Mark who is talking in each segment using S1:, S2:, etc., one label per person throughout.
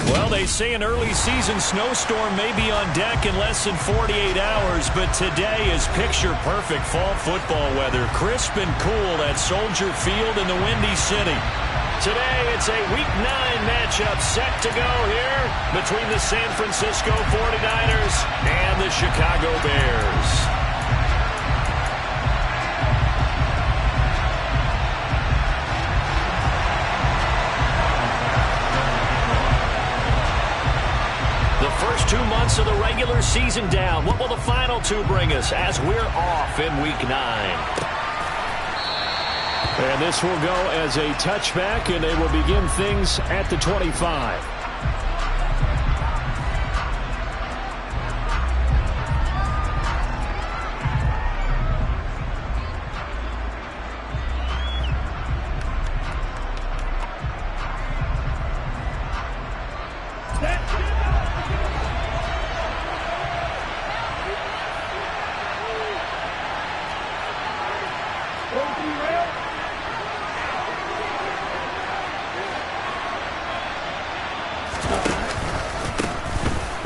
S1: Well, they say an early season snowstorm may be on deck in less than 48 hours, but today is picture-perfect fall football weather. Crisp and cool at Soldier Field in the Windy City. Today, it's a Week 9 matchup set to go here between the San Francisco 49ers and the Chicago Bears. First 2 months of the regular season down. What will the final 2 bring us as we're off in Week 9?
S2: And this will go as a touchback, and they will begin things at the 25.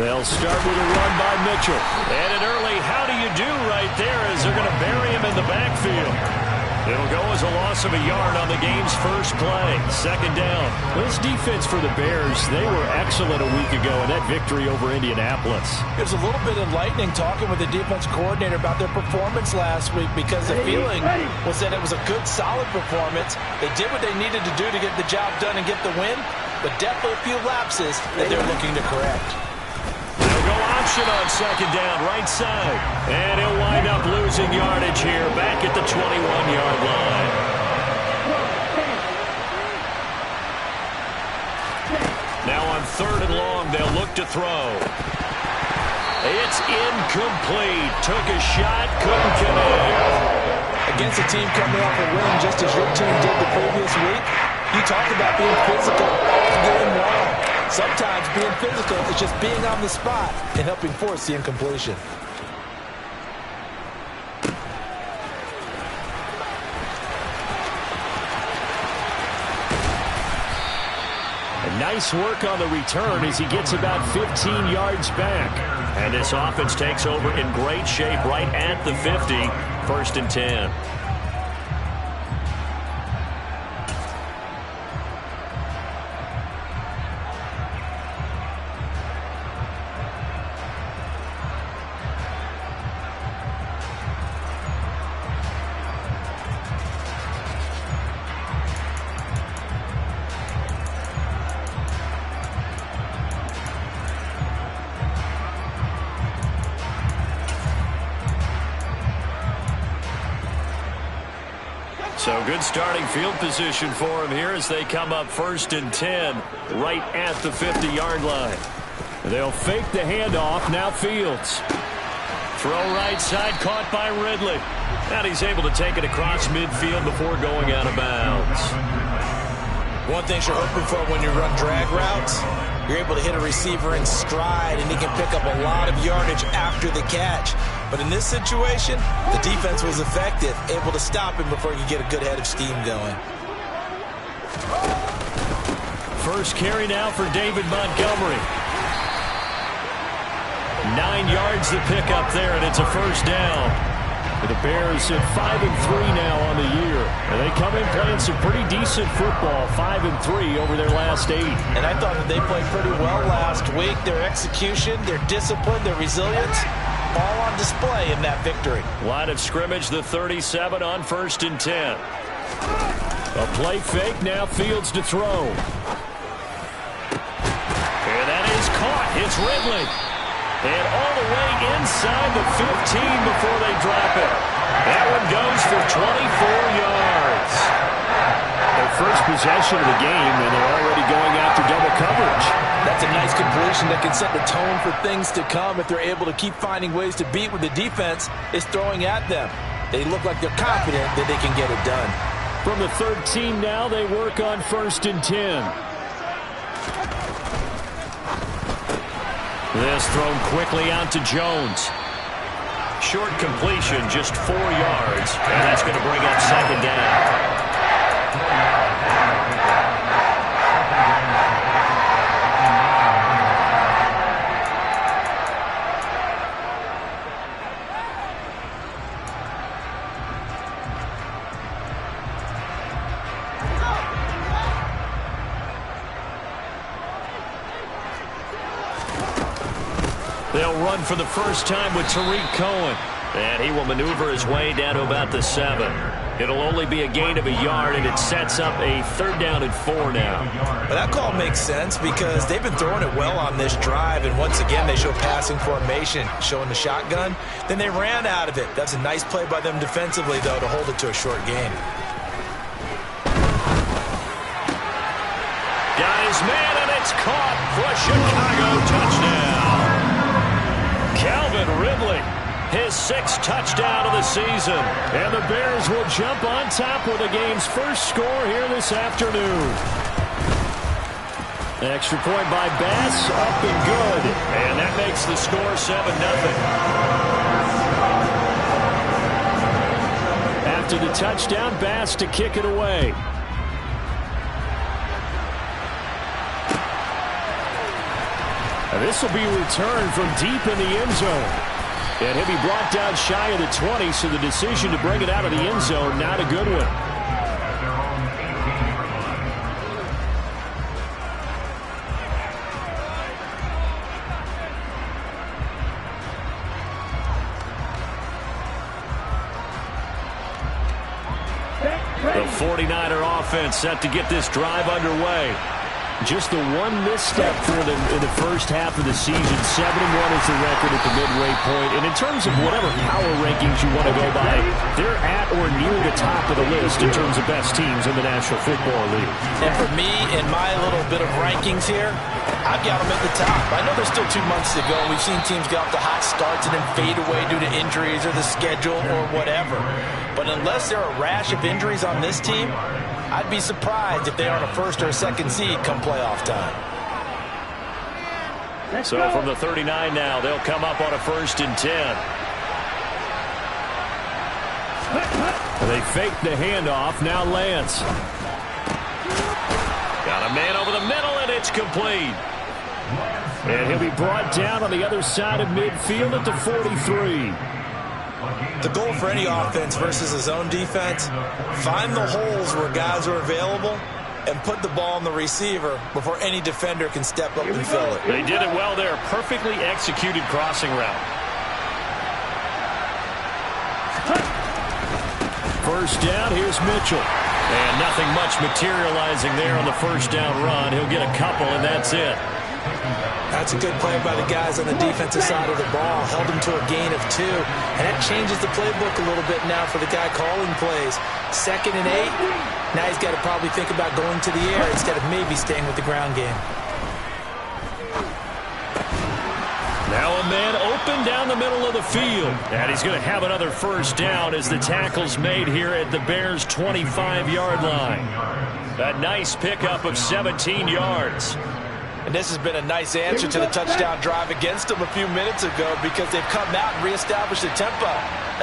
S2: They'll start with a run by Mitchell.
S1: And an early how do you do right there as they're going to bury him in the backfield. It'll go as a loss of a yard on the game's first play. Second down.
S2: This defense for the Bears, they were excellent a week ago in that victory over Indianapolis.
S3: It was a little bit enlightening talking with the defense coordinator about their performance last week because the feeling was that it was a good, solid performance. They did what they needed to do to get the job done and get the win, but definitely a few lapses that they're looking to correct.
S1: Option on second down, right side. And he'll wind up losing yardage here back at the 21-yard line. Now on 3rd and long, they'll look to throw. It's incomplete. Took a shot, couldn't connect.
S3: Against a team coming off a win just as your team did the previous week, you talked about being physical game 1. Sometimes being physical is just being on the spot and helping force the incompletion.
S2: Nice work on the return as he gets about 15 yards back.
S1: And this offense takes over in great shape right at the 50. 1st and 10. So good starting field position for him here as they come up 1st and 10 right at the 50-yard line.
S2: They'll fake the handoff. Now Fields.
S1: Throw right side, caught by Ridley. And he's able to take it across midfield before going out of bounds.
S3: One thing you're hoping for when you run drag routes, you're able to hit a receiver in stride and he can pick up a lot of yardage after the catch. But in this situation, the defense was effective, able to stop him before he could get a good head of steam going.
S1: First carry now for David Montgomery. 9 yards to pick up there, and it's a first down.
S2: The Bears at 5-3 now on the year. And they come in playing some pretty decent football, 5-3 over their last 8.
S3: And I thought that they played pretty well last week. Their execution, their discipline, their resilience, all on display in that victory.
S1: Line of scrimmage, the 37 on 1st and 10.
S2: A play fake, now Fields to throw.
S1: And that is caught. It's Ridley. And all the way inside the 15 before they drop it. That one goes for 24 yards.
S2: Their first possession of the game, and they're already going after double coverage.
S3: That's a nice completion that can set the tone for things to come if they're able to keep finding ways to beat what the defense is throwing at them. They look like they're confident that they can get it done.
S2: From the 13 now, they work on 1st and 10.
S1: This thrown quickly out to Jones. Short completion, just 4 yards. And that's going to bring up 2nd down. They'll run for the first time with Tariq Cohen. And he will maneuver his way down to about the 7. It'll only be a gain of a yard, and it sets up a 3rd down and 4 now.
S3: Well, that call makes sense because they've been throwing it well on this drive, and once again they show passing formation, showing the shotgun. Then they ran out of it. That's a nice play by them defensively, though, to hold it to a short gain.
S1: Guys, man, and it's caught for a Chicago touchdown. Calvin Ridley, his 6th touchdown of the season.
S2: And the Bears will jump on top with the game's first score here this afternoon. Extra point by Bass, up and good.
S1: And that makes the score 7-0.
S2: After the touchdown, Bass to kick it away. And this will be returned from deep in the end zone. And he'll be brought down shy of the 20, so the decision to bring it out of the end zone, not a good one.
S1: The 49er offense set to get this drive underway.
S2: Just the one misstep for them in the first half of the season. 7-1 is the record at the midway point. And in terms of whatever power rankings you want to go by, they're at or near the top of the list in terms of best teams in the National Football League.
S3: And for me, in my little bit of rankings here, I've got them at the top. I know there's still 2 months to go. We've seen teams get off to hot starts and then fade away due to injuries or the schedule or whatever. But unless there are a rash of injuries on this team, I'd be surprised if they are on a 1st or a 2nd seed come playoff time.
S1: So from the 39 now, they'll come up on a 1st and 10.
S2: They fake the handoff. Now Lance.
S1: Got a man over the middle, and it's complete.
S2: And he'll be brought down on the other side of midfield at the 43.
S3: The goal for any offense versus a zone defense, find the holes where guys are available and put the ball on the receiver before any defender can step up and fill it.
S1: They did it well there. Perfectly executed crossing route.
S2: First down, here's Mitchell.
S1: And nothing much materializing there on the first down run. He'll get a couple, and that's it.
S3: That's a good play by the guys on the defensive side of the ball. Held him to a gain of 2. And that changes the playbook a little bit now for the guy calling plays. 2nd and 8. Now he's got to probably think about going to the air instead of maybe staying with the ground game.
S1: Now a man open down the middle of the field. And he's going to have another first down as the tackle's made here at the Bears' 25-yard line. A nice pickup of 17 yards.
S3: And this has been a nice answer to the touchdown drive against them a few minutes ago because they've come out and reestablished the tempo.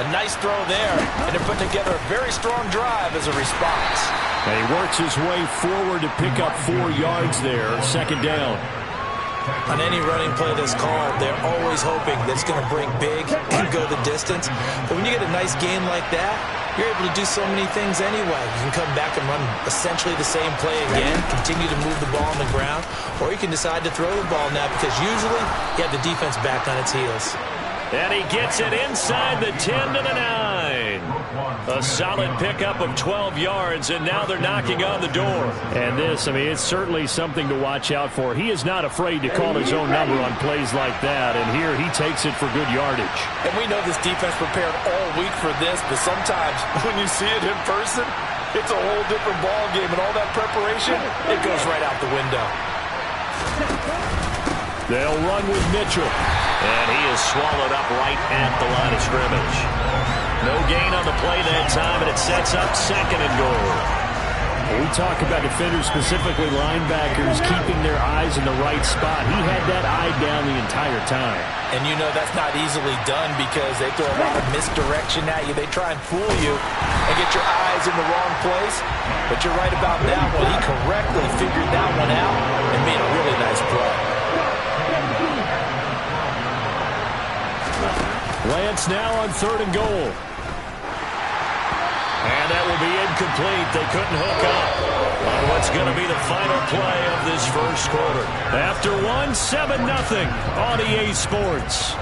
S3: A nice throw there, and they're putting together a very strong drive as a response.
S2: And he works his way forward to pick up 4 yards there, 2nd down.
S3: On any running play that's called, they're always hoping that it's going to bring big and go the distance. But when you get a nice gain like that, you're able to do so many things anyway. You can come back and run essentially the same play again, continue to move the ball on the ground, or you can decide to throw the ball now because usually you have the defense back on its heels.
S1: And he gets it inside the 10 to the 9. A solid pickup of 12 yards, and now they're knocking on the door.
S2: And this, I mean, it's certainly something to watch out for. He is not afraid to call his own number on plays like that, and here he takes it for good yardage.
S3: And we know this defense prepared all week for this, but sometimes when you see it in person, it's a whole different ball game, and all that preparation, it goes right out the window.
S2: They'll run with Mitchell.
S1: And he is swallowed up right at the line of scrimmage. No gain on the play that time, and it sets up 2nd and goal.
S2: We talk about defenders, specifically linebackers, keeping their eyes in the right spot. He had that eye down the entire time.
S3: And you know that's not easily done because they throw a lot of misdirection at you. They try and fool you and get your eyes in the wrong place. But you're right about that one. He correctly figured that one out and made a really nice play.
S2: Lance now on 3rd and goal.
S1: And that will be incomplete. They couldn't hook up. on what's going to be the final play of this first quarter. After one, 7-0 on EA Sports.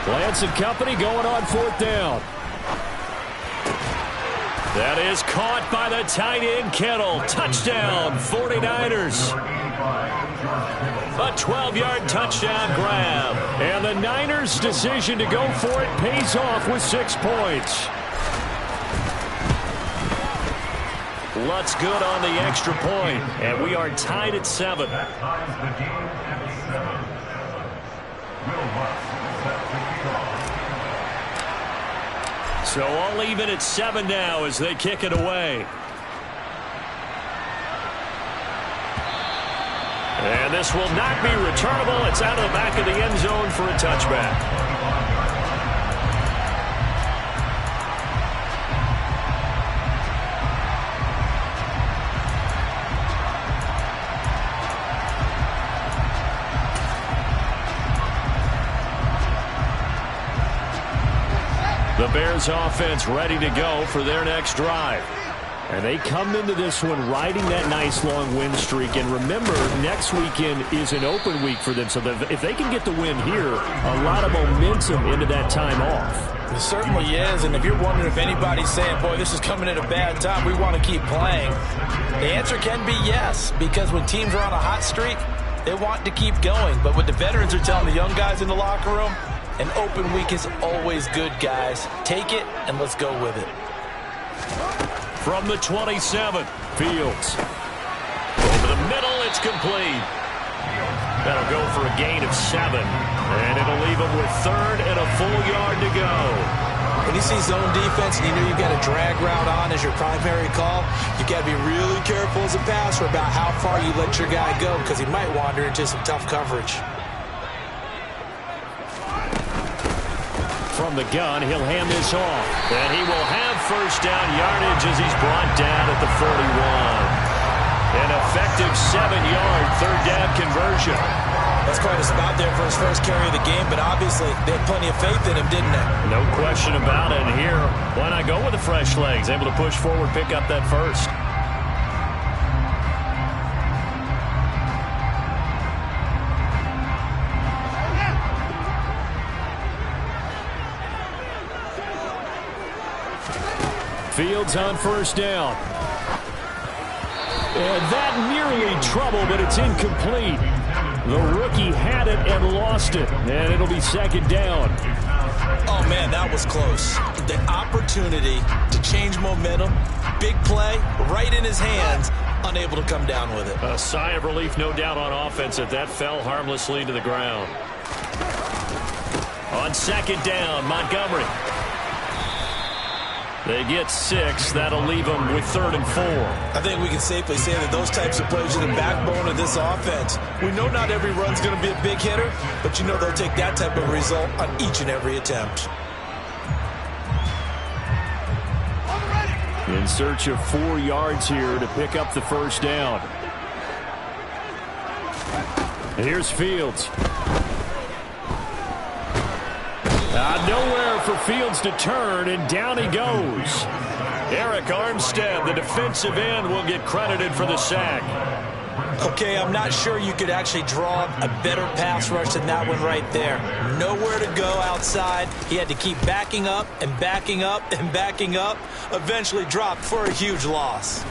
S1: Lance and company going on 4th down. That is caught by the tight end, Kittle. Touchdown, 49ers. A 12-yard touchdown grab. And the Niners' decision to go for it pays off with 6 points. Lutz good on the extra point, and we are tied at 7. So all even at 7 now as they kick it away. And this will not be returnable. It's out of the back of the end zone for a touchback. The Bears offense ready to go for their next drive. And they come into this one riding that nice long win streak. And remember, next weekend is an open week for them. So that if they can get the win here, a lot of momentum into that time off.
S3: It certainly is. And if you're wondering if anybody's saying, boy, this is coming at a bad time, we want to keep playing, the answer can be yes. Because when teams are on a hot streak, they want to keep going. But what the veterans are telling the young guys in the locker room, an open week is always good, guys. Take it, and let's go with it.
S1: From the 27, Fields. Over the middle, it's complete. That'll go for a gain of 7. And it'll leave them with 3rd and a full yard to go.
S3: When you see zone defense and you know you've got a drag route on as your primary call, you've got to be really careful as a passer about how far you let your guy go because he might wander into some tough coverage.
S1: From the gun, he'll hand this off. And he will have first down yardage as he's brought down at the 41. An effective 7-yard third down conversion.
S3: That's quite a spot there for his first carry of the game, but obviously they had plenty of faith in him, didn't they?
S1: No question about it. And here, why not go with the fresh legs? Able to push forward, pick up that first. Fields on first down. And that nearly trouble, but it's incomplete. The rookie had it and lost it. And it'll be 2nd down.
S3: Oh, man, that was close. The opportunity to change momentum, big play, right in his hands, unable to come down with it.
S1: A sigh of relief, no doubt, on offense if that fell harmlessly to the ground. On 2nd down, Montgomery. They get 6. That'll leave them with 3rd and 4.
S3: I think we can safely say that those types of plays are the backbone of this offense. We know not every run's going to be a big hitter, but you know they'll take that type of result on each and every attempt.
S1: In search of 4 yards here to pick up the first down. Here's Fields. Nowhere for Fields to turn, and down he goes. Eric Armstead, the defensive end, will get credited for the sack.
S3: Okay, I'm not sure you could actually draw a better pass rush than that one right there. Nowhere to go outside. He had to keep backing up and backing up and backing up. Eventually dropped for a huge loss.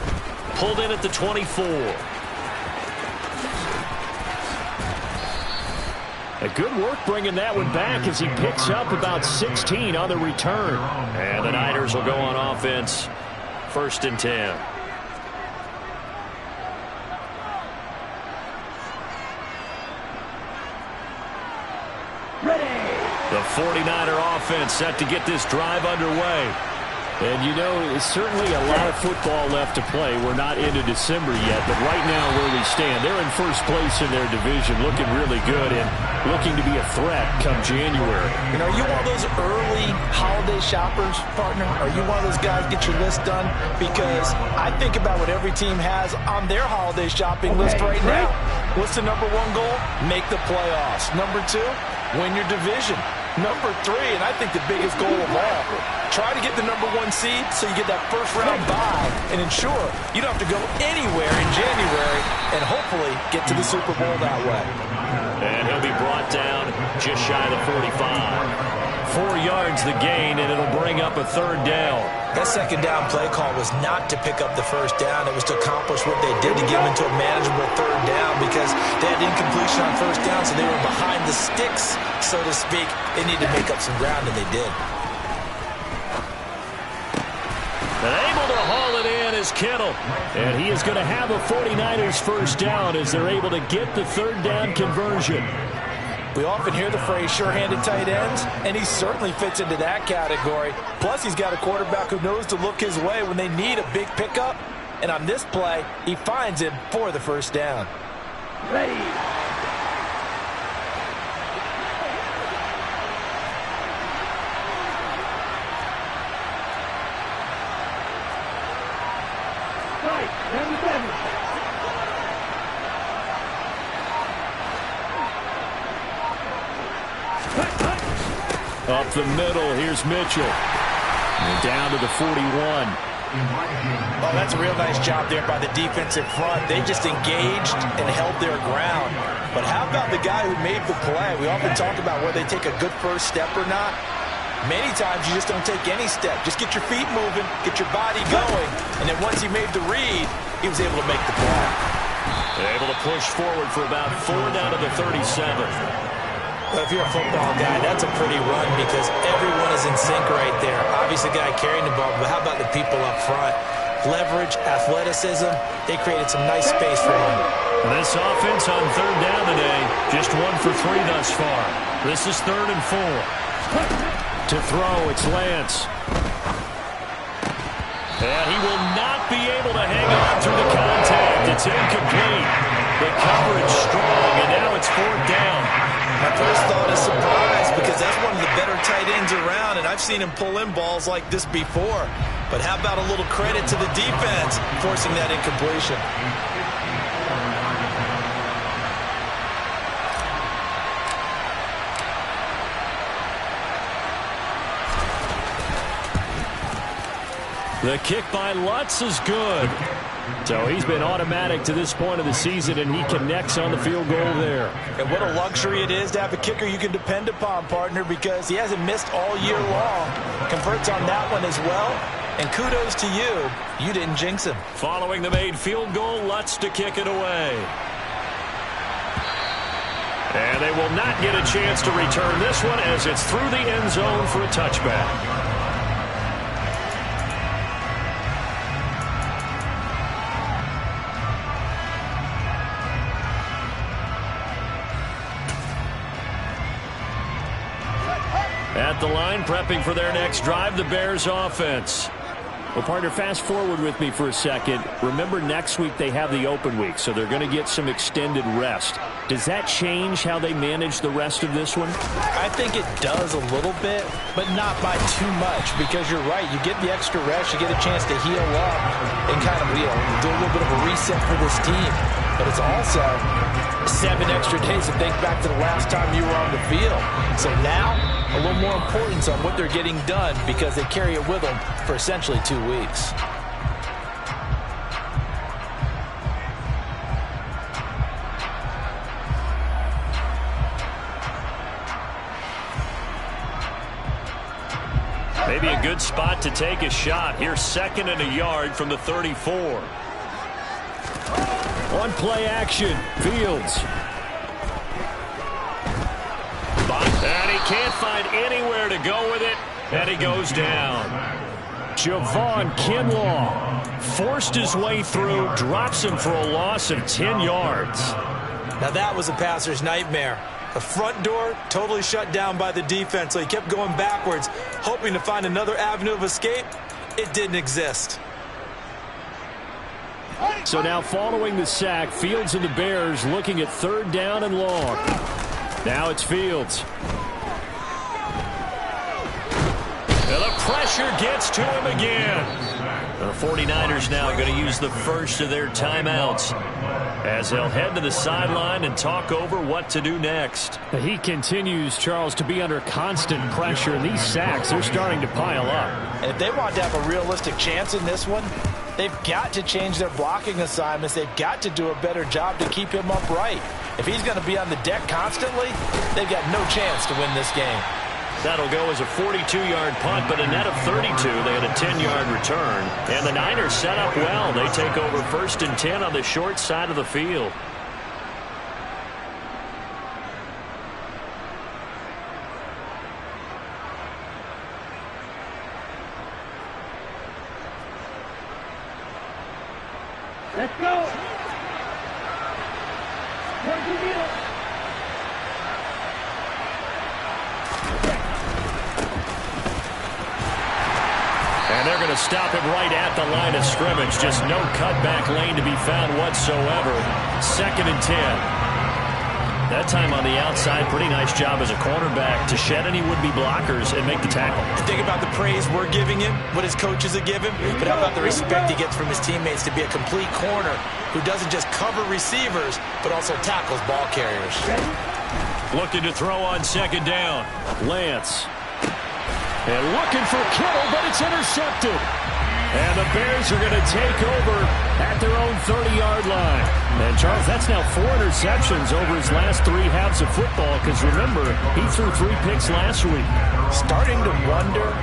S1: Pulled in at the 24. A good work bringing that one back as he picks up about 16 on the return. And the Niners will go on offense. 1st and 10. The 49er offense set to get this drive underway.
S2: And, you know, it's certainly a lot of football left to play. We're not into December yet, but right now where we stand, they're in first place in their division, looking really good and looking to be a threat come January.
S3: You know, are you one of those early holiday shoppers, partner? Are you one of those guys get your list done? Because I think about what every team has on their holiday shopping list right now. What's the number one goal? Make the playoffs. Number two, win your division. Number three, and I think the biggest goal of all, try to get the number one seed so you get that first round bye and ensure you don't have to go anywhere in January and hopefully get to the Super Bowl that way.
S1: And he'll be brought down just shy of the 45. 4 yards the gain, and it'll bring up a third down.
S3: That second down play call was not to pick up the first down. It was to accomplish what they did to get them into a manageable third down because they had incompletion on first down, so they were behind the sticks, so to speak. They needed to make up some ground, and they did.
S1: And able to haul it in is Kittle.
S2: And he is going to have a 49ers first down as they're able to get the third down conversion.
S3: We often hear the phrase sure-handed tight ends, and he certainly fits into that category. Plus, he's got a quarterback who knows to look his way when they need a big pickup. And on this play, he finds him for the first down.
S4: Ready.
S2: Up the middle, here's Mitchell. And down to the 41.
S3: Oh, that's a real nice job there by the defensive front. They just engaged and held their ground. But how about the guy who made the play? We often talk about whether they take a good first step or not. Many times you just don't take any step. Just get your feet moving, get your body going. And then once he made the read, he was able to make the play.
S1: They're able to push forward for about 4 down to the 37.
S3: Well, if you're a football guy, that's a pretty run because everyone is in sync right there. Obviously, the guy carrying the ball, but how about the people up front? Leverage, athleticism, they created some nice space for him.
S1: And this offense on third down today, just 1 for 3 thus far. This is 3rd and 4.
S2: To throw, it's Lance.
S1: And he will not be able to hang on through the contact. It's incomplete. The coverage strong, and now it's 4th down.
S3: My first thought is surprise because that's one of the better tight ends around, and I've seen him pull in balls like this before. But how about a little credit to the defense forcing that incompletion?
S1: The kick by Lutz is good.
S2: So he's been automatic to this point of the season, and he connects on the field goal there.
S3: And what a luxury it is to have a kicker you can depend upon, partner, because he hasn't missed all year long. Converts on that one as well. And kudos to you. You didn't jinx him.
S1: Following the made field goal, Lutz to kick it away. And they will not get a chance to return this one as it's through the end zone for a touchback. At the line, prepping for their next drive, the Bears offense.
S2: Well, partner, fast forward with me for a second. Remember, next week they have the open week, so they're going to get some extended rest. Does that change how they manage the rest of this one?
S3: I think it does a little bit, but not by too much, because you're right. You get the extra rest, you get a chance to heal up and kind of, do a little bit of a reset for this team. But it's also 7 extra days to think back to the last time you were on the field. So now, a little more importance on what they're getting done because they carry it with them for essentially 2 weeks.
S1: Maybe a good spot to take a shot. Here's 2nd and a yard from the 34.
S2: On play action, Fields.
S1: And he can't find anywhere to go with it, and he goes down.
S2: Javon Kinlaw forced his way through, drops him for a loss of 10 yards.
S3: Now that was a passer's nightmare. The front door totally shut down by the defense, so he kept going backwards, hoping to find another avenue of escape. it didn't exist.
S2: So now following the sack, Fields and the Bears looking at 3rd down and long. Now it's Fields.
S1: And the pressure gets to him again. The 49ers now going to use the first of their timeouts as they'll head to the sideline and talk over what to do next.
S2: He continues, Charles, to be under constant pressure, and these sacks, they're starting to pile up.
S3: And if they want to have a realistic chance in this one, they've got to change their blocking assignments. They've got to do a better job to keep him upright. If he's going to be on the deck constantly, they've got no chance to win this game.
S1: That'll go as a 42-yard punt, but a net of 32. They had a 10-yard return. And the Niners set up well. They take over 1st and 10 on the short side of the field.
S4: Let's go. Where'd you get it?
S1: And they're going to stop him right at the line of scrimmage. Just no cutback lane to be found whatsoever. 2nd and 10. That time on the outside, pretty nice job as a cornerback to shed any would-be blockers and make the tackle.
S3: Think about the praise we're giving him, what his coaches are giving, but how about the respect he gets from his teammates to be a complete corner who doesn't just cover receivers, but also tackles ball carriers.
S1: Looking to throw on 2nd down.
S2: Lance. And looking for Kittle, but it's intercepted. And the Bears are going to take over at their own 30-yard line. And, Charles, that's now 4 interceptions over his last 3 halves of football, because, remember, he threw 3 picks last week.
S3: Starting to wonder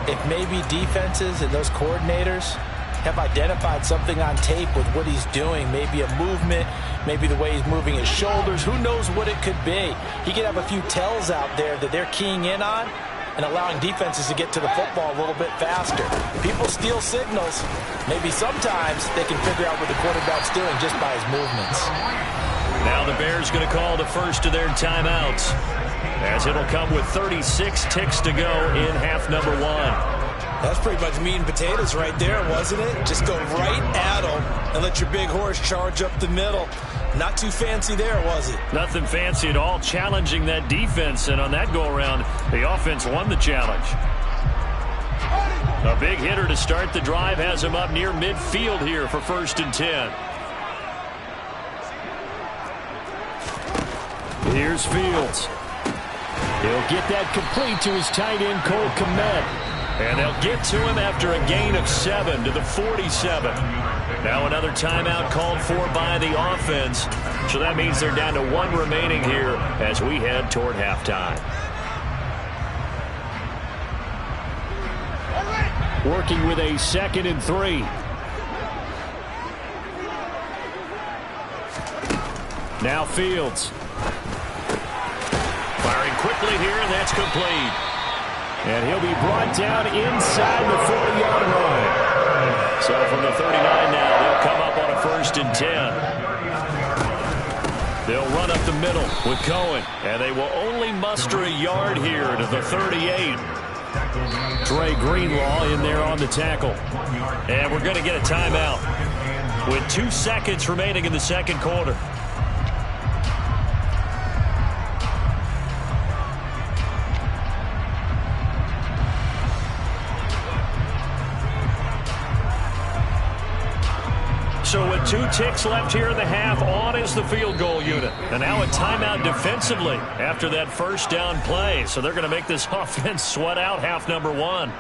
S3: if maybe defenses and those coordinators have identified something on tape with what he's doing. Maybe a movement, maybe the way he's moving his shoulders. Who knows what it could be? He could have a few tells out there that they're keying in on and allowing defenses to get to the football a little bit faster. People steal signals. Maybe sometimes they can figure out what the quarterback's doing just by his movements.
S1: Now the Bears going to call the first of their timeouts, as it'll come with 36 ticks to go in half number 1.
S3: That's pretty much meat and potatoes right there, wasn't it? Just go right at them and let your big horse charge up the middle. Not too fancy there, was it?
S1: Nothing fancy at all, challenging that defense, and on that go-around, the offense won the challenge. A big hitter to start the drive has him up near midfield here for 1st and 10.
S2: Here's Fields. He'll get that complete to his tight end, Cole Kmet.
S1: And they'll get to him after a gain of 7 to the 47. Now another timeout called for by the offense. So that means they're down to 1 remaining here as we head toward halftime.
S2: Working with a 2nd and 3. Now Fields.
S1: Firing quickly here, and that's complete.
S2: And he'll be brought down inside the 40-yard line.
S1: So from the 39 now, they'll come up on a 1st and 10. They'll run up the middle with Cohen, and they will only muster a yard here to the 38.
S2: Dre Greenlaw in there on the tackle.
S1: And we're going to get a timeout with 2 seconds remaining in the 2nd quarter. So with 2 ticks left here in the half, on is the field goal unit. And now a timeout defensively after that 1st down play. So they're going to make this offense sweat out half number 1.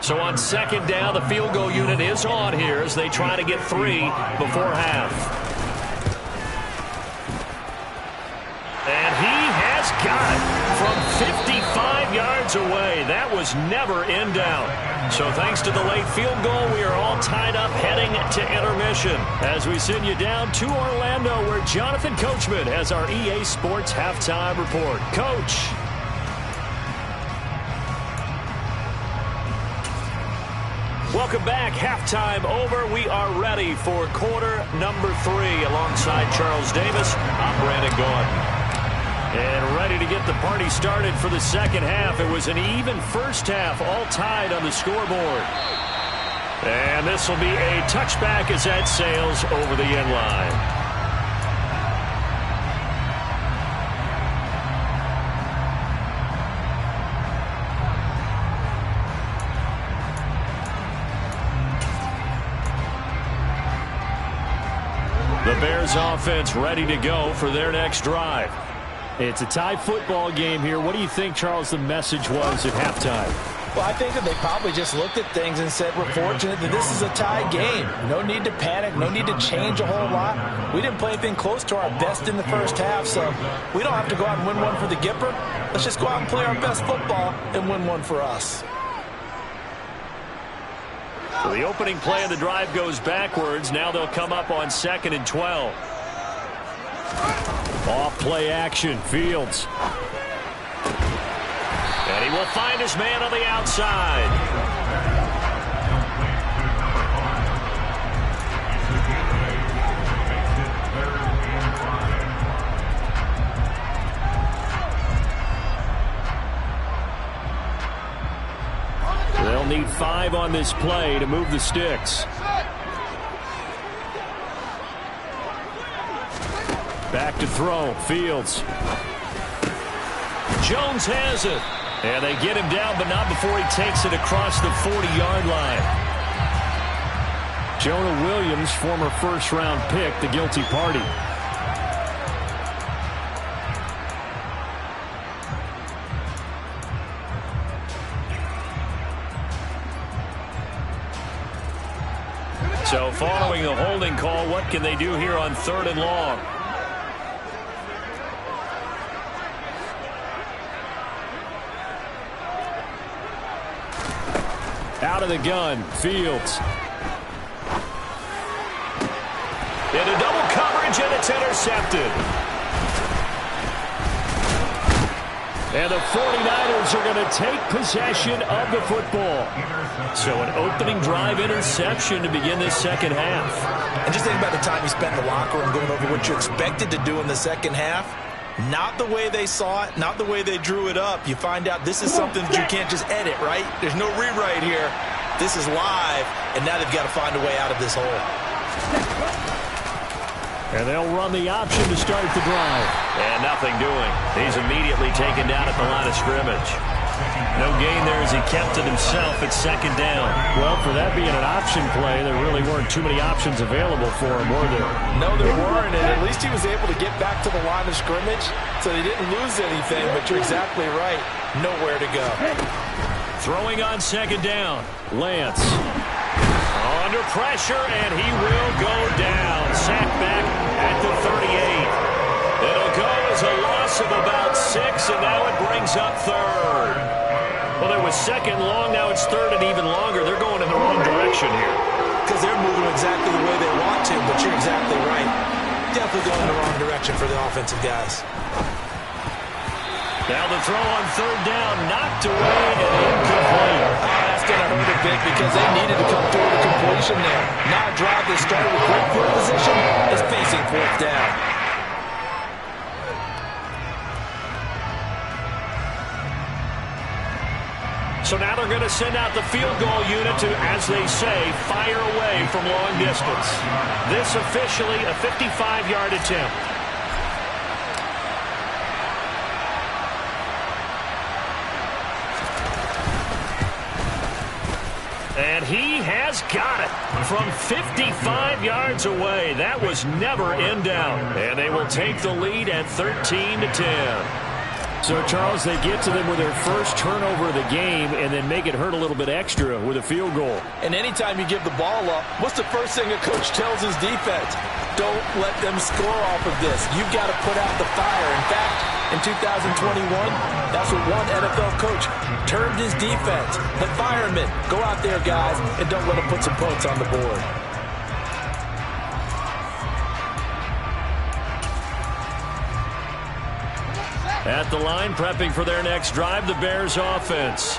S1: So on 2nd down, the field goal unit is on here as they try to get 3 before half. And he has got it from 55 yards away. That was never in doubt. So thanks to the late field goal, we are all tied up heading to intermission as we send you down to Orlando, where Jonathan Coachman has our EA Sports halftime report. Coach. Welcome back. Halftime over. We are ready for quarter number 3. Alongside Charles Davis, I'm Brandon Gaudin. And ready to get the party started for the second half. It was an even first half, all tied on the scoreboard. And this will be a touchback as that sails over the end line. The Bears offense ready to go for their next drive. It's a tie football game here. What do you think, Charles, the message was at halftime?
S3: Well, I think that they probably just looked at things and said, we're fortunate that this is a tie game. No need to panic. No need to change a whole lot. We didn't play anything close to our best in the first half, so we don't have to go out and win one for the Gipper. Let's just go out and play our best football and win one for us.
S1: So the opening play of the drive goes backwards. Now they'll come up on 2nd and 12. Off play action, Fields. And he will find his man on the outside. They'll need 5 on this play to move the sticks. Back to throw, Fields. Jones has it. And they get him down, but not before he takes it across the 40-yard line. Jonah Williams, former first-round pick, the guilty party. So following the holding call, what can they do here on 3rd and long? Out of the gun, Fields. Into double coverage, and it's intercepted. And the 49ers are going to take possession of the football. So an opening drive interception to begin this second half.
S3: And just think about the time you spent in the locker room going over what you expected to do in the second half. Not the way they saw it, not the way they drew it up. You find out this is something that you can't just edit, right? There's no rewrite here. This is live, and now they've got to find a way out of this hole.
S1: And they'll run the option to start the drive. And nothing doing. He's immediately taken down at the line of scrimmage. No gain there as he kept it himself at 2nd down.
S2: Well, for that being an option play, there really weren't too many options available for him, were there?
S3: No, there weren't, and at least he was able to get back to the line of scrimmage, so he didn't lose anything, but you're exactly right. Nowhere to go.
S1: Throwing on 2nd down. Lance. Under pressure, and he will go down. Sacked back at the 38. It'll go as a loss of about 6, and now it brings up 3rd. Well, it was 2nd long, now it's 3rd and even longer. They're going in the wrong direction here.
S3: Because they're moving exactly the way they want to, but you're exactly right. Definitely going in the wrong direction for the offensive guys.
S1: Now the throw on 3rd down, knocked away and incomplete.
S3: That's going to hurt a bit because they needed to come through the completion there. Now a drive that started with great field position is facing 4th down.
S1: So now they're going to send out the field goal unit to, as they say, fire away from long distance. This officially a 55-yard attempt. And he has got it from 55 yards away. That was never in doubt. And they will take the lead at 13-10.
S2: So, Charles, they get to them with their first turnover of the game and then make it hurt a little bit extra with a field goal.
S3: And anytime you give the ball up, what's the first thing a coach tells his defense? Don't let them score off of this. You've got to put out the fire. In fact, in 2021, that's what one NFL coach termed his defense. The firemen. Go out there, guys, and don't let them put some points on the board.
S1: At the line, prepping for their next drive, the Bears offense.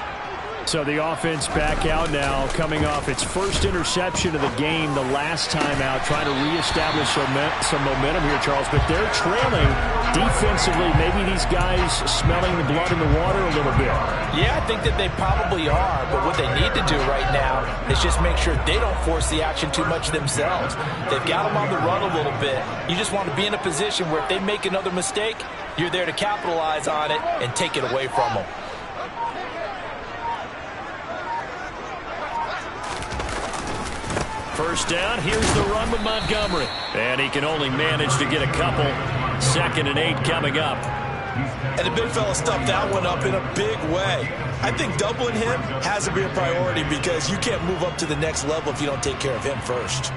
S2: So the offense back out now, coming off its first interception of the game the last time out, trying to reestablish some momentum here, Charles. But they're trailing defensively. Maybe these guys smelling the blood in the water a little bit.
S3: Yeah, I think that they probably are. But what they need to do right now is just make sure they don't force the action too much themselves. They've got them on the run a little bit. You just want to be in a position where if they make another mistake, you're there to capitalize on it and take it away from them.
S1: First down, here's the run with Montgomery. And he can only manage to get a couple. 2nd and 8 coming up.
S3: And the big fella stuffed that one up in a big way. I think doubling him has to be a priority because you can't move up to the next level if you don't take care of him first.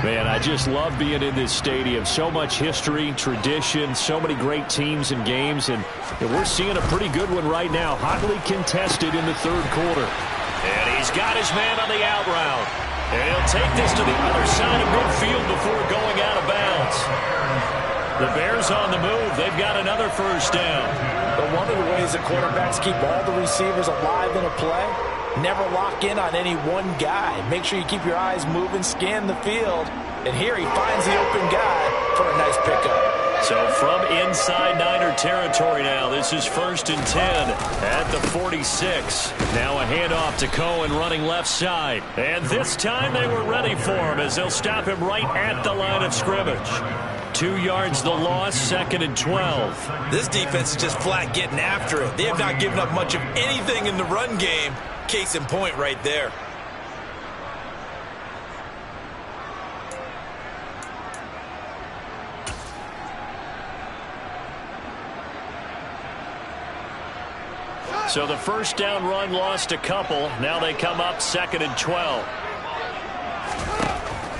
S2: Man, I just love being in this stadium. So much history, tradition, so many great teams and games. And we're seeing a pretty good one right now. Hotly contested in the 3rd quarter.
S1: And he's got his man on the out route. And he'll take this to the other side of midfield before going out of bounds. The Bears on the move. They've got another first down.
S3: But one of the ways the quarterbacks keep all the receivers alive in a play, never lock in on any one guy. Make sure you keep your eyes moving, scan the field. And here he finds the open guy for a nice pickup.
S1: So from inside Niner territory now, this is 1st and 10 at the 46. Now a handoff to Cohen running left side. And this time they were ready for him as they'll stop him right at the line of scrimmage. 2 yards the loss, 2nd and 12.
S3: This defense is just flat getting after it. They have not given up much of anything in the run game. Case in point right there.
S1: So the first down run lost a couple. Now they come up 2nd and 12.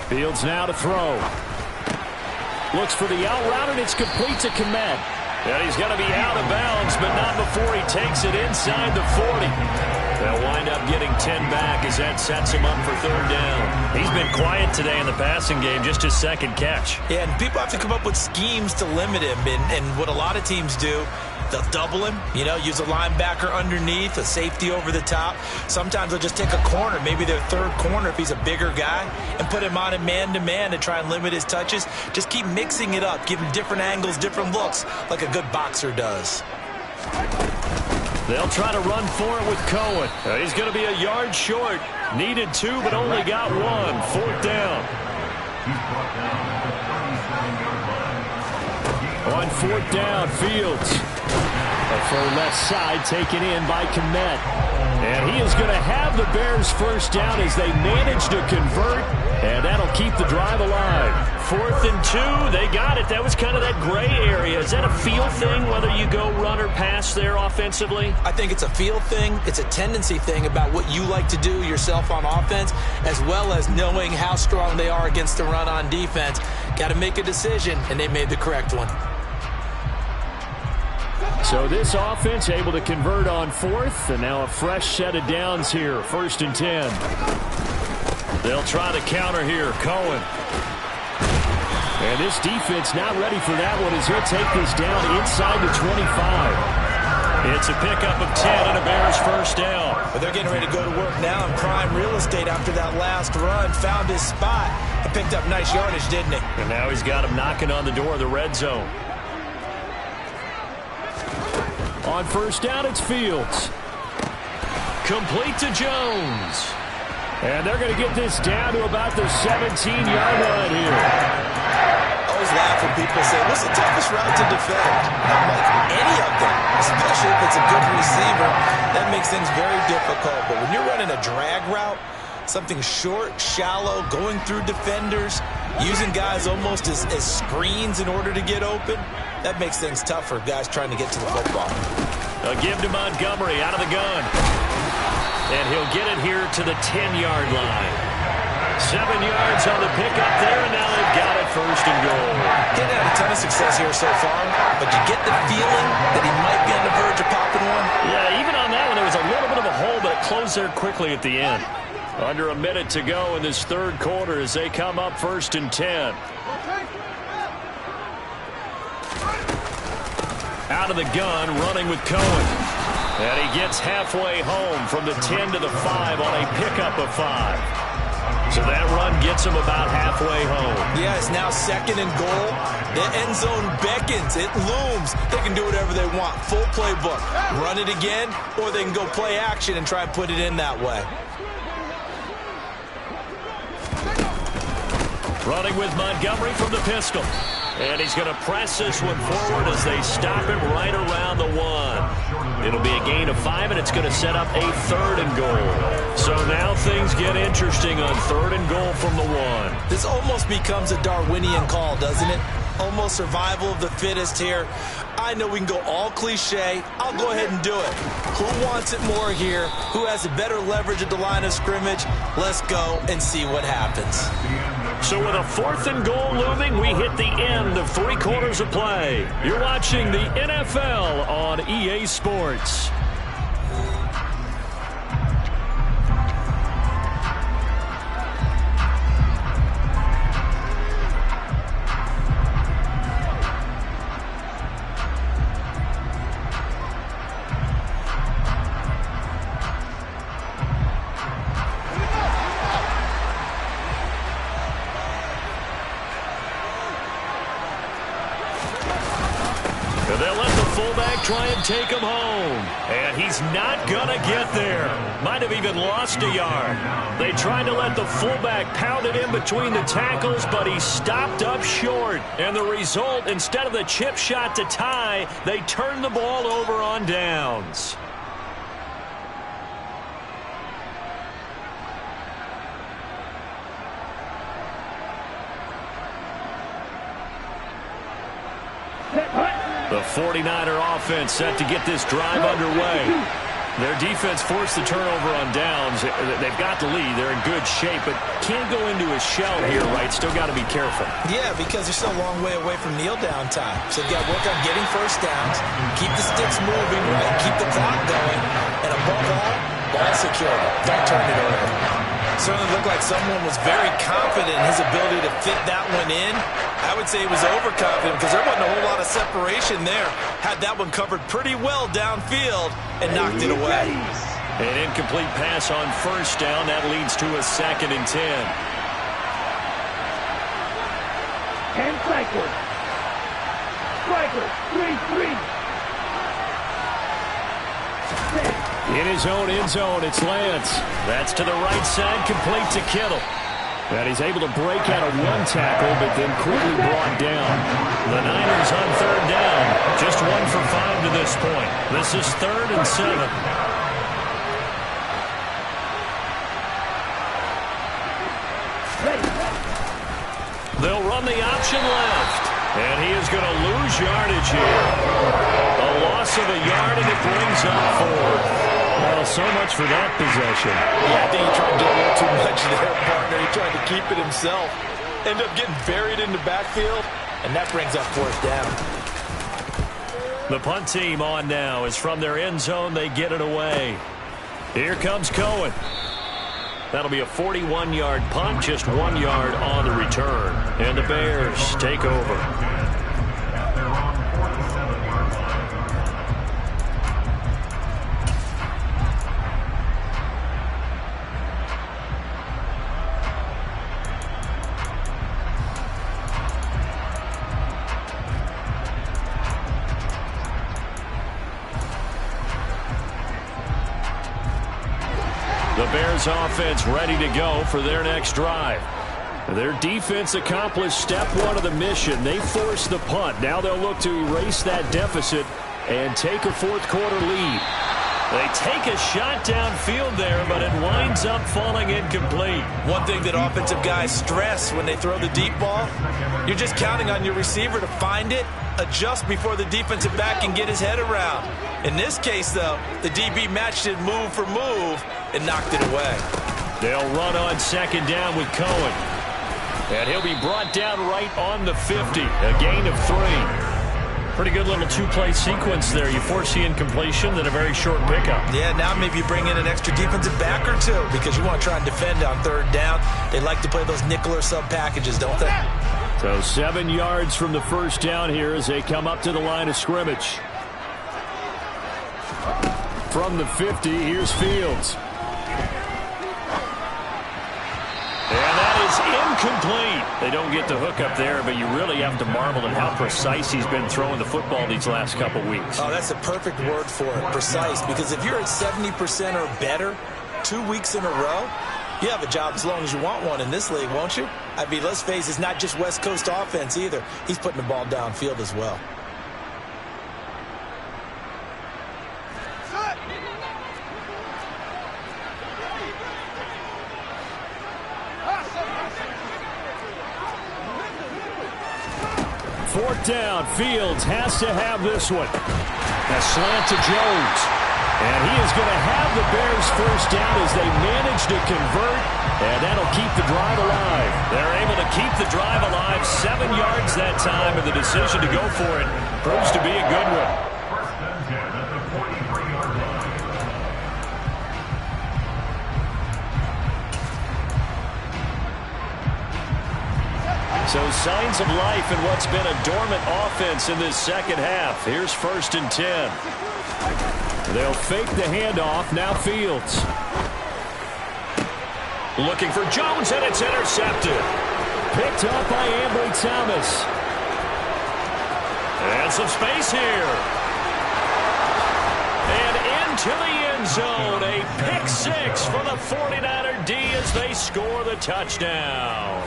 S2: Fields now to throw. Looks for the out route, and it's complete to Kmet.
S1: And he's going to be out of bounds, but not before he takes it inside the 40. They'll wind up getting 10 back as that sets him up for 3rd down. He's been quiet today in the passing game, just his 2nd catch.
S3: Yeah, and people have to come up with schemes to limit him. And what a lot of teams do, they'll double him, use a linebacker underneath, a safety over the top. Sometimes they'll just take a corner, maybe their 3rd corner if he's a bigger guy, and put him on a man-to-man to try and limit his touches. Just keep mixing it up, give him different angles, different looks, like a good boxer does.
S1: They'll try to run for it with Cohen. He's going to be a yard short. Needed 2, but only got 1. 4th down.
S2: On 4th down, Fields. For left side, taken in by Kmet. And he is going to have the Bears first down as they manage to convert, and that'll keep the drive alive.
S1: 4th and 2, they got it. That was kind of that gray area. Is that a feel thing, whether you go run or pass there offensively?
S3: I think it's a feel thing. It's a tendency thing about what you like to do yourself on offense, as well as knowing how strong they are against the run on defense. Got to make a decision, and they made the correct one.
S2: So this offense able to convert on 4th, and now a fresh set of downs here, 1st and 10.
S1: They'll try to counter here, Cohen.
S2: And this defense not ready for that one as he'll take this down inside the 25.
S1: It's a pickup of 10 and a Bears first down.
S3: But they're getting ready to go to work now in prime real estate after that last run. Found his spot and picked up nice yardage, didn't he?
S1: And now he's got him knocking on the door of the red zone.
S2: On 1st down, it's Fields.
S1: Complete to Jones.
S2: And they're going to get this down to about the 17-yard line here.
S3: I always laugh when people say, what's the toughest route to defend? And I'm like, any of them, especially if it's a good receiver. That makes things very difficult. But when you're running a drag route, something short, shallow, going through defenders, using guys almost as screens in order to get open, that makes things tough for guys trying to get to the football.
S1: A give to Montgomery out of the gun. And he'll get it here to the 10-yard line. 7 yards on the pickup there, and now they've got it 1st and goal.
S3: Didn't have a ton of success here so far, but you get the feeling that he might be on the verge of popping one.
S1: Yeah, even on that one, there was a little bit of a hole, but it closed there quickly at the end. Under a minute to go in this 3rd quarter as they come up 1st and 10. Out of the gun, running with Cohen.
S2: And he gets halfway home from the 10 to the 5 on a pickup of 5. So that run gets him about halfway home.
S3: Yeah, it's now 2nd and goal. The end zone beckons. It looms. They can do whatever they want. Full playbook. Run it again, or they can go play action and try and put it in that way.
S1: Running with Montgomery from the pistol. And he's going to press this one forward as they stop him right around the 1. It'll be a gain of 5, and it's going to set up a 3rd and goal. So now things get interesting on 3rd and goal from the 1.
S3: This almost becomes a Darwinian call, doesn't it? Almost survival of the fittest here. I know we can go all cliche. I'll go ahead and do it. Who wants it more here? Who has a better leverage at the line of scrimmage? Let's go and see what happens.
S1: So with a 4th and goal looming, we hit the end of 3 quarters of play. You're watching the NFL on EA Sports. Try and take him home. And he's not going to get there. Might have even lost a yard. They tried to let the fullback pound it in between the tackles, but he stopped up short. And the result, instead of the chip shot to tie, they turned the ball over on downs. The 49er offense set to get this drive underway. Their defense forced the turnover on downs. They've got the lead. They're in good shape, but can't go into a shell here, right? Still got to be careful.
S3: Yeah, because they're still a long way away from kneel down time. So they've got to work on getting first downs, keep the sticks moving, right? Keep the clock going, and above all, ball security. Don't turn it over. Certainly looked like someone was very confident in his ability to fit that one in. I would say he was overconfident because there wasn't a whole lot of separation there. Had that one covered pretty well downfield and knocked it away.
S1: An incomplete pass on first down. That leads to a 2nd and 10.
S4: And Striker. Striker, 3-3.
S1: In his own end zone, it's Lance. That's to the right side, complete to Kittle. And he's able to break out of one tackle, but then quickly brought down. The Niners on 3rd down. Just 1 for 5 to this point. This is 3rd and 7. They'll run the option left. And he is going to lose yardage here. A loss of a yard, and it brings up 4. Well, so much for that possession.
S3: Yeah, I think he tried to do a little too much there, partner. He tried to keep it himself. End up getting buried in the backfield, and that brings up 4th down.
S1: The punt team on now is from their end zone. They get it away. Here comes Cohen. That'll be a 41-yard punt, just 1 yard on the return. And the Bears take over. The Bears offense ready to go for their next drive. Their defense accomplished step 1 of the mission. They forced the punt. Now they'll look to erase that deficit and take a 4th quarter lead. They take a shot downfield there, but it winds up falling incomplete.
S3: One thing that offensive guys stress when they throw the deep ball, you're just counting on your receiver to find it, adjust before the defensive back can get his head around. In this case, though, the DB matched it move for move and knocked it away.
S1: They'll run on 2nd down with Cohen. And he'll be brought down right on the 50. A gain of 3. Pretty good little 2-play sequence there. You force the incompletion, then a very short pickup.
S3: Yeah, now maybe you bring in an extra defensive back or 2 because you want to try and defend on 3rd down. They like to play those nickel or sub packages, don't they?
S1: So 7 yards from the first down here as they come up to the line of scrimmage.
S2: from the 50. Here's Fields.
S1: And that is incomplete. They don't get the hook up there, but you really have to marvel at how precise he's been throwing the football these last couple weeks.
S3: Oh, that's a perfect word for it, precise, because if you're at 70% or better 2 weeks in a row, you have a job as long as you want one in this league, won't you? I mean, let's face it, it's not just West Coast offense either. He's putting the ball downfield as well.
S2: Fourth down. Fields has to have this one.
S1: A slant to Jones.
S2: And he is going to have the Bears first down as they manage to convert, and that'll keep the drive alive.
S1: They're able to keep the drive alive. 7 yards that time, and the decision to go for it proves to be a good one. So signs of life in what's been a dormant offense in this second half. Here's 1st and 10.
S2: They'll fake the handoff. Now Fields.
S1: Looking for Jones, and it's intercepted.
S2: Picked up by Ambry Thomas.
S1: And some space here. And into the end zone. A pick 6 for the 49er D as they score the touchdown.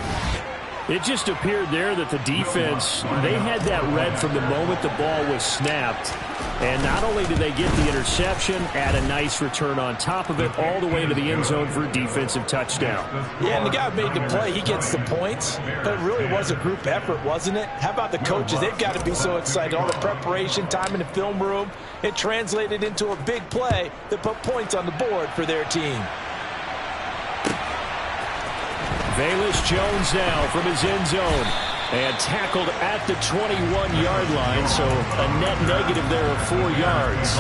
S2: It just appeared there that the defense, they had that read from the moment the ball was snapped. And not only did they get the interception, add a nice return on top of it, all the way to the end zone for a defensive touchdown.
S3: Yeah, and the guy who made the play, he gets the points. But it really was a group effort, wasn't it? How about the coaches? They've got to be so excited. All the preparation, time in the film room, it translated into a big play that put points on the board for their team.
S2: Velus Jones now from his end zone. And tackled at the 21-yard line, so a net negative there of 4 yards.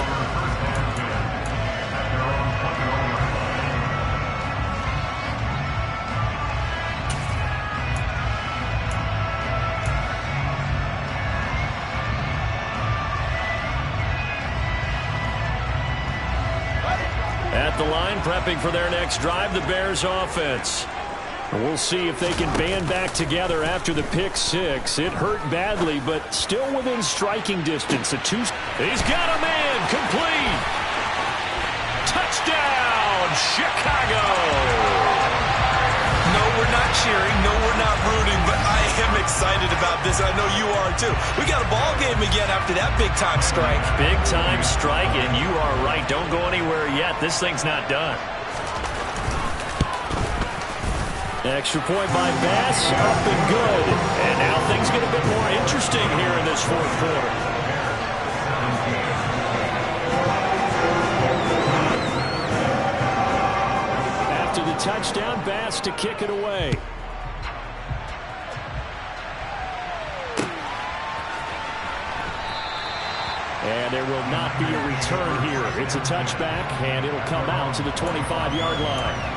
S1: At the line, prepping for their next drive, the Bears offense.
S2: We'll see if they can band back together after the pick 6. It hurt badly, but still within striking distance.
S1: He's got a man, complete. Touchdown, Chicago.
S3: No, we're not cheering. No, we're not rooting, but I am excited about this. I know you are too. We got a ball game again after that big-time strike.
S1: Big-time strike, and you are right. Don't go anywhere yet. This thing's not done.
S2: Extra point by Bass, up and good.
S1: And now things get a bit more interesting here in this fourth quarter.
S2: After the touchdown, Bass to kick it away. And there will not be a return here. It's a touchback, and it'll come out to the 25-yard line.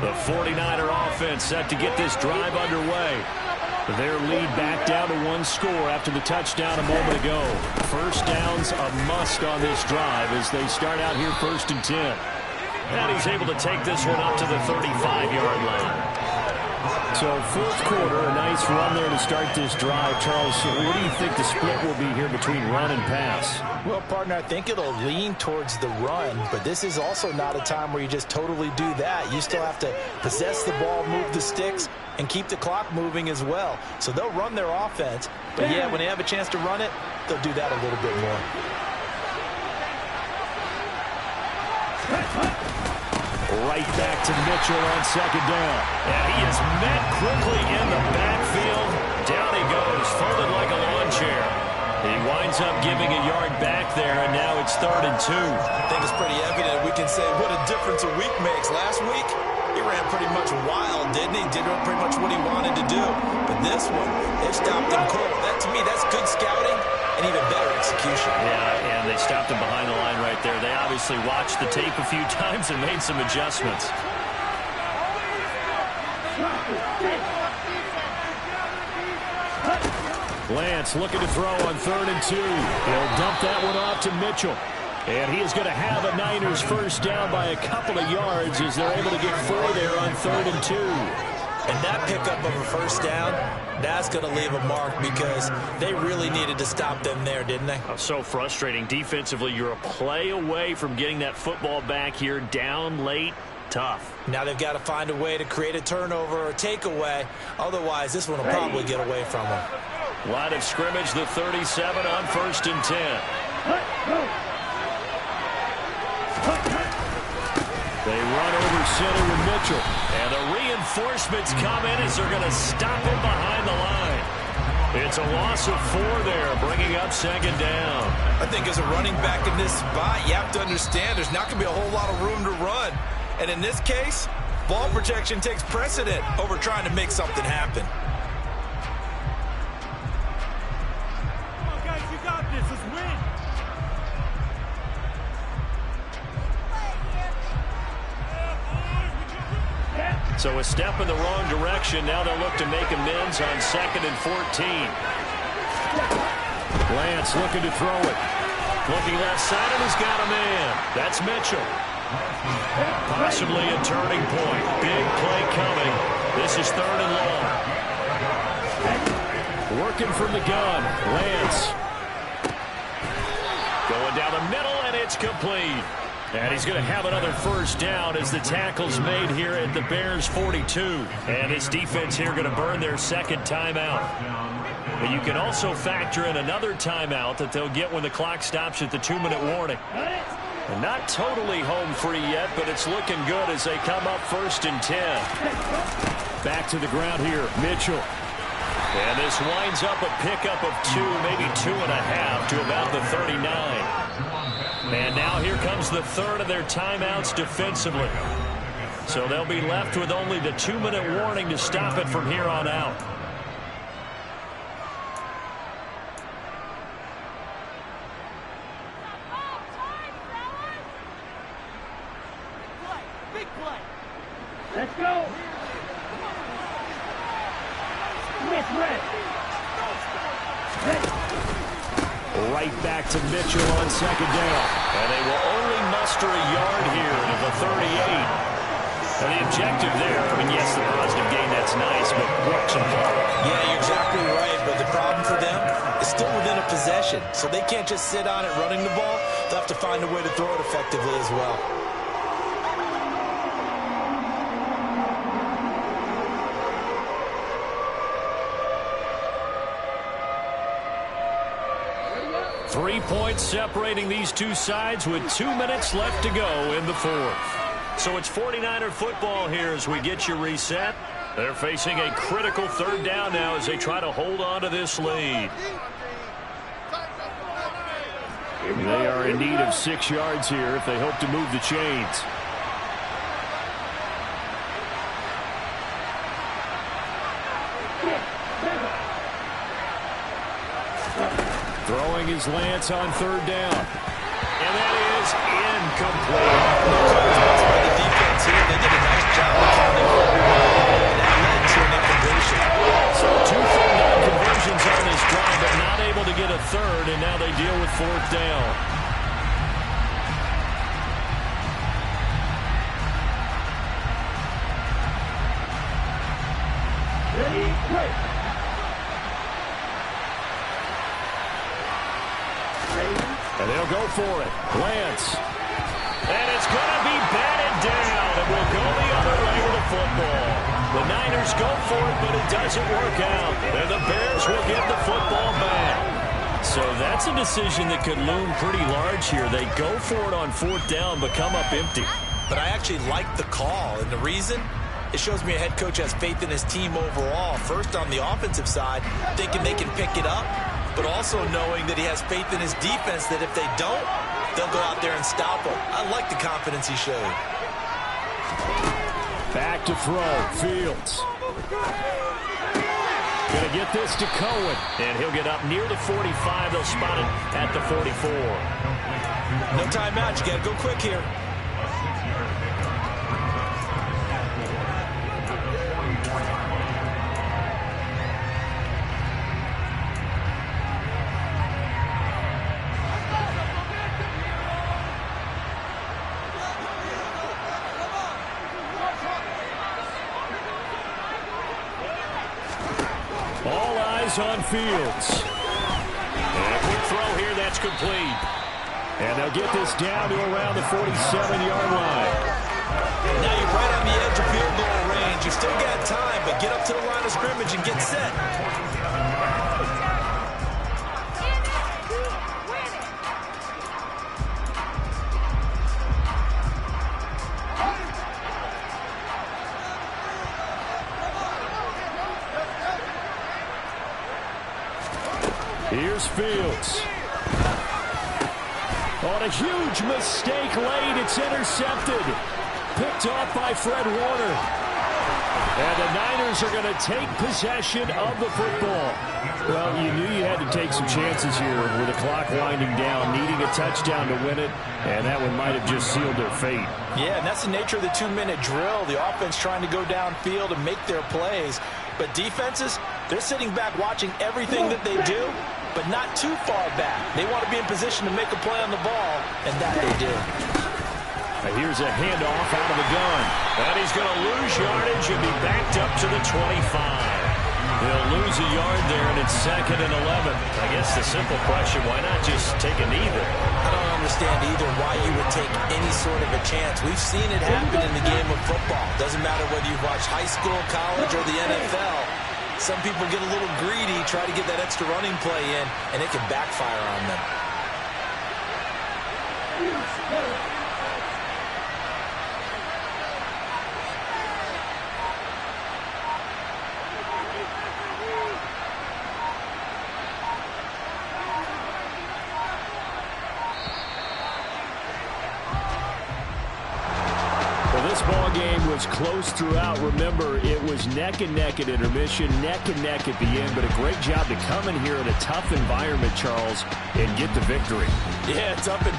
S1: The 49er offense set to get this drive underway.
S2: Their lead back down to 1 score after the touchdown a moment ago. First down's a must on this drive as they start out here 1st and 10.
S1: And he's able to take this one up to the 35-yard line.
S2: So fourth quarter, a nice run there to start this drive. Charles, what do you think the split will be here between run and pass?
S3: Well, partner, I think it'll lean towards the run, but this is also not a time where you just totally do that. You still have to possess the ball, move the sticks, and keep the clock moving as well. So they'll run their offense, but yeah, when they have a chance to run it, they'll do that a little bit more.
S2: Right back to Mitchell on 2nd down.
S1: And he is met quickly in the backfield. Down he goes, folded like a lawn chair. He winds up giving a yard back there, and now it's 3rd and 2.
S3: I think it's pretty evident. We can say what a difference a week makes. Last week, he ran pretty much wild, didn't he? Did pretty much what he wanted to do. But this one, they stopped him cold. That, to me, that's good scouting and even better execution.
S1: Yeah, and they stopped him behind the line right there. They obviously watched the tape a few times and made some adjustments.
S2: Lance looking to throw on 3rd and 2. He'll dump that one off to Mitchell. And he is going to have a Niners first down by a couple of yards as they're able to get 4 there on 3rd and 2.
S3: And that pickup of a first down, that's going to leave a mark because they really needed to stop them there, didn't they?
S2: Oh, so frustrating. Defensively, you're a play away from getting that football back here down late. Tough.
S3: Now they've got to find a way to create a turnover or a takeaway. Otherwise, this one will probably get away from them.
S1: Line of scrimmage, the 37 on 1st and 10.
S2: They run over center with Mitchell.
S1: And the reinforcements come in as they're going to stop him behind the line. It's a loss of 4 there, bringing up 2nd down.
S3: I think as a running back in this spot, you have to understand there's not going to be a whole lot of room to run. And in this case, ball protection takes precedent over trying to make something happen.
S4: Come on, guys, you got this. Let's win.
S1: So a step in the wrong direction. Now they'll look to make amends on 2nd and 14.
S2: Lance looking to throw it.
S1: Looking left side, and he's got a man. That's Mitchell. Possibly a turning point. Big play coming. This is 3rd and long.
S2: Working from the gun. Lance.
S1: Going down the middle, and it's complete.
S2: And he's going to have another first down as the tackle's made here at the Bears 42.
S1: And his defense here going to burn their 2nd timeout. But you can also factor in another timeout that they'll get when the clock stops at the 2-minute warning. And not totally home free yet, but it's looking good as they come up 1st and 10.
S2: Back to the ground here, Mitchell.
S1: And this winds up a pickup of 2, maybe 2.5 to about the 39. And now here comes the 3rd of their timeouts defensively. So they'll be left with only the 2-minute warning to stop it from here on out.
S4: Big play. Let's go. Smith red.
S2: Right back to Mitchell on 2nd down.
S1: And they will only muster a yard here to the 38. And the objective there, I mean, yes, the positive gain, that's nice, but watch them come.
S3: Yeah, you're exactly right, but the problem for them is still within a possession. So they can't just sit on it running the ball. They'll have to find a way to throw it effectively as well.
S1: Three points separating these two sides with 2 minutes left to go in the 4th. So it's 49er football here as we get you reset. They're facing a critical 3rd down now as they try to hold on to this lead.
S2: They are in need of 6 yards here if they hope to move the chains. Throwing his Lance on 3rd down.
S1: And that is incomplete.
S3: The defense here, they did a nice job accounting for everyone, and that led to an incompletion.
S1: So 2 third down conversions on this drive, but not able to get a 3rd, and now they deal with 4th down.
S4: Ready, play.
S2: And they'll go for it. Lance.
S1: And it's going to be batted down, and we'll go the other way with the football. The Niners go for it, but it doesn't work out. And the Bears will get the football back. So that's a decision that could loom pretty large here. They go for it on 4th down, but come up empty.
S3: But I actually like the call, and the reason? It shows me a head coach has faith in his team overall. First, on the offensive side, thinking they can pick it up, but also knowing that he has faith in his defense that if they don't, they'll go out there and stop him. I like the confidence he showed.
S2: Back to throw. Fields. Going to get this to Cohen.
S1: And he'll get up near the 45. They'll spot it at the 44.
S3: No timeout. You got to go quick here.
S2: is on Fields. And a quick throw here, that's complete. And they'll get this down to around the 47-yard line.
S3: Now you're right on the edge of field goal range. You've still got time, but get up to the line of scrimmage and get set.
S2: Here's Fields. On a huge mistake late, it's intercepted. Picked off by Fred Warner. And the Niners are going to take possession of the football. Well, you knew you had to take some chances here with the clock winding down, needing a touchdown to win it, and that one might have just sealed their fate.
S3: Yeah, and that's the nature of the 2-minute drill. The offense trying to go downfield and make their plays. But defenses, they're sitting back watching everything that they do, but not too far back. They want to be in position to make a play on the ball, and that they do.
S2: And here's a handoff out of the gun.
S1: And he's going to lose yardage and be backed up to the 25. He'll lose a yard there, and it's 2nd and 11. I guess the simple question, why not just take a knee there?
S3: I don't understand either why you would take any sort of a chance. We've seen it happen in the game of football. Doesn't matter whether you've watched high school, college, or the NFL. Some people get a little greedy, try to get that extra running play in, and it can backfire on them.
S2: This ball game was close throughout. Remember, it was neck and neck at intermission, neck and neck at the end, but a great job to come in here in a tough environment, Charles, and get the victory.
S3: Yeah, tough environment.